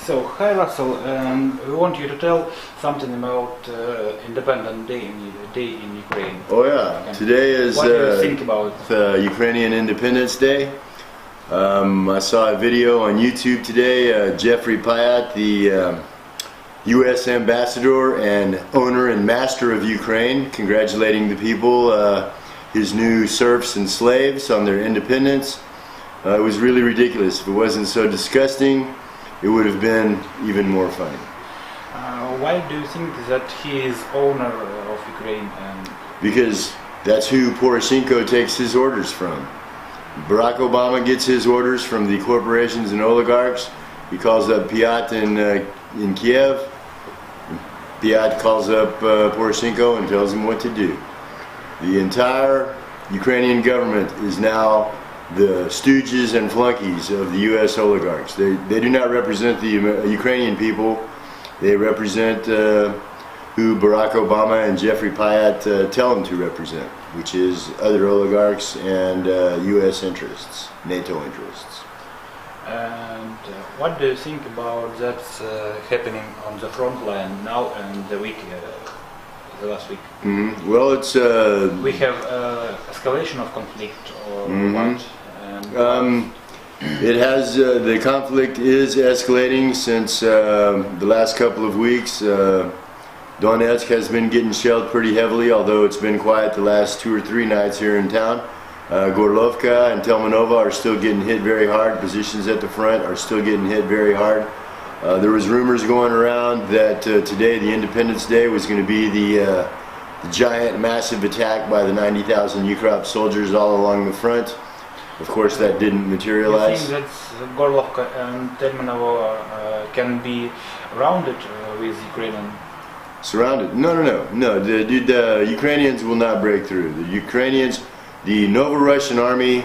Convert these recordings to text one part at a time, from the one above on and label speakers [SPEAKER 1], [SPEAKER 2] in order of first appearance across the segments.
[SPEAKER 1] So, hi Russell, we want you to tell something about Independent Day in Ukraine.
[SPEAKER 2] Oh yeah, today is
[SPEAKER 1] What do you think about
[SPEAKER 2] the Ukrainian Independence Day. I saw a video on YouTube today. Jeffrey Payat, the U.S. ambassador and owner and master of Ukraine, congratulating the people, his new serfs and slaves, on their independence. It was really ridiculous. If it wasn't so disgusting, it would have been even more funny.
[SPEAKER 1] Why do you think that he is owner of Ukraine?
[SPEAKER 2] Because that's who Poрошenko takes his orders from. Barack Obama gets his orders from the corporations and oligarchs. He calls up Payat in Kiev. Payat calls up Poрошenko and tells him what to do. The entire Ukrainian government is now the stooges and flunkies of the U.S. oligarchs. They do not represent the Ukrainian people. They represent who Barack Obama and Jeffrey Payat tell them to represent, which is other oligarchs and U.S. interests, NATO interests.
[SPEAKER 1] And what do you think about that's happening on the front line now and the last week?
[SPEAKER 2] Mm-hmm. Well, it's
[SPEAKER 1] we have escalation of conflict or what?
[SPEAKER 2] It has the conflict is escalating since the last couple of weeks. Donetsk has been getting shelled pretty heavily, although it's been quiet the last 2 or 3 nights here in town. Gorlovka and Telmanova are still getting hit very hard. Positions at the front are still getting hit very hard. There was rumors going around that today, the Independence Day, was going to be the giant, massive attack by the 90,000 Ukraine soldiers all along the front. Of course, that didn't materialize.
[SPEAKER 1] You think that Gorlovka and Telmanova can be rounded with Ukrainian?
[SPEAKER 2] Surrounded? No. The Ukrainians will not break through. The Ukrainians, the Novorossian army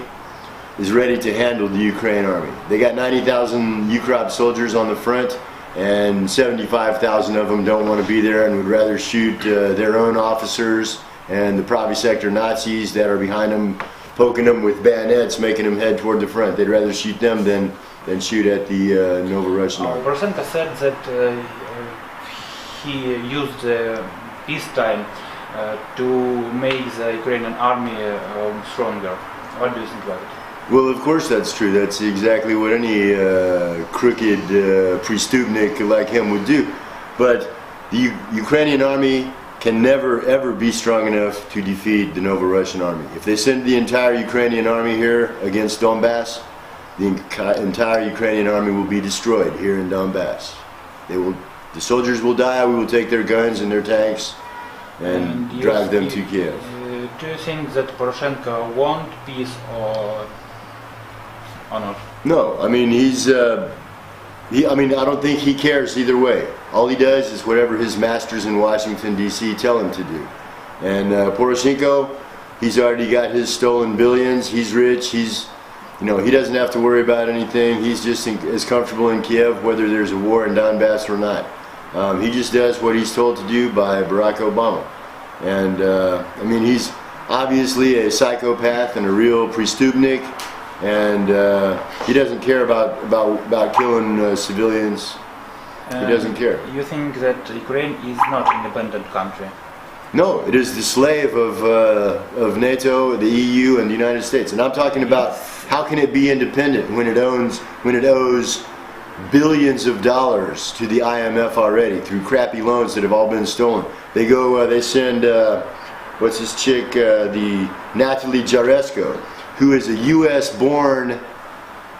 [SPEAKER 2] is ready to handle the Ukraine army. They got 90,000 Ukraine soldiers on the front, and 75,000 of them don't want to be there and would rather shoot their own officers and the Pravi sector Nazis that are behind them, poking them with bayonets, making them head toward the front. They'd rather shoot them than shoot at the Novorossian army.
[SPEAKER 1] Poрошenko said that he used peacetime to make the Ukrainian army stronger. What do you think about it?
[SPEAKER 2] Well, of course that's true. That's exactly what any crooked prestupnik like him would do. But the Ukrainian army can never ever be strong enough to defeat the Novorossian army. If they send the entire Ukrainian army here against Donbass, the entire Ukrainian army will be destroyed here in Donbass. The soldiers will die. We will take their guns and their tanks and drive them to Kiev.
[SPEAKER 1] Do you think that Poroshenko want peace or not?
[SPEAKER 2] No, I mean I don't think he cares either way. All he does is whatever his masters in Washington D.C. tell him to do. And Poroshenko, he's already got his stolen billions. He's rich. He doesn't have to worry about anything. He's just as comfortable in Kiev whether there's a war in Donbass or not. He just does what he's told to do by Barack Obama. And he's obviously a psychopath and a real prestupnik. And he doesn't care about killing civilians. He doesn't care.
[SPEAKER 1] You think that Ukraine is not an independent country?
[SPEAKER 2] No, it is the slave of NATO, the EU, and the United States. And I'm talking about how can it be independent when it owes billions of dollars to the IMF already through crappy loans that have all been stolen. They send what's this chick, the Natalie Jaresko, who is a U.S.-born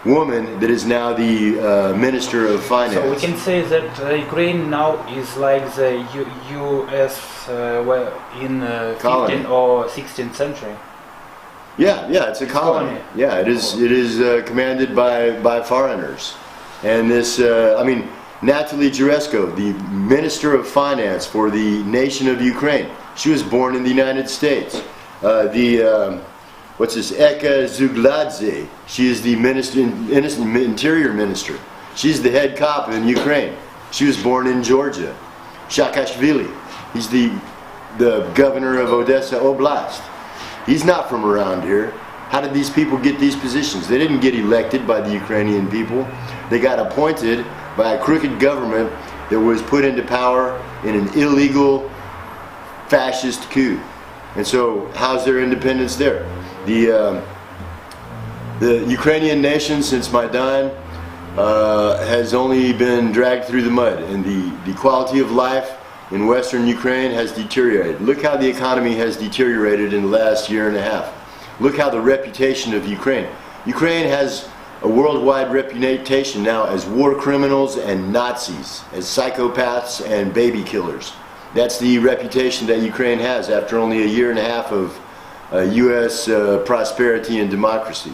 [SPEAKER 2] woman that is now the Minister of Finance.
[SPEAKER 1] So we can say that Ukraine now is like the U.S. In 15th or 16th century.
[SPEAKER 2] Yeah, it's a colony. Yeah, it is commanded by foreigners. And this, Natalie Jaresko, the Minister of Finance for the nation of Ukraine, she was born in the United States. Eka Zugladze, she is the Interior Minister. She's the head cop in Ukraine. She was born in Georgia. Saakashvili, he's the governor of Odessa Oblast. He's not from around here. How did these people get these positions? They didn't get elected by the Ukrainian people. They got appointed by a crooked government that was put into power in an illegal fascist coup. And so how's their independence there? The Ukrainian nation since Maidan has only been dragged through the mud, and the quality of life in Western Ukraine has deteriorated. Look how the economy has deteriorated in the last year and a half. Look how the reputation of Ukraine. Ukraine has a worldwide reputation now as war criminals and Nazis, as psychopaths and baby killers. That's the reputation that Ukraine has after only a year and a half of U.S. prosperity and democracy.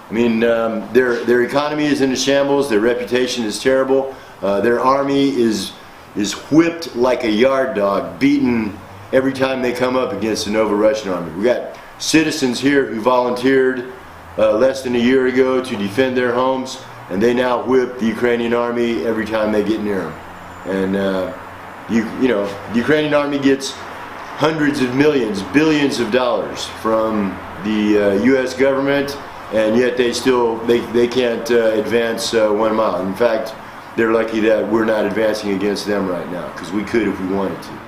[SPEAKER 2] I mean, their economy is in a shambles, their reputation is terrible, their army is whipped like a yard dog, beaten every time they come up against the Novorossia army. We got citizens here who volunteered less than a year ago to defend their homes, and they now whip the Ukrainian army every time they get near them. And you know, the Ukrainian army gets hundreds of millions, billions of dollars from the U.S. government, and yet they can't advance 1 mile. In fact, they're lucky that we're not advancing against them right now, because we could if we wanted to.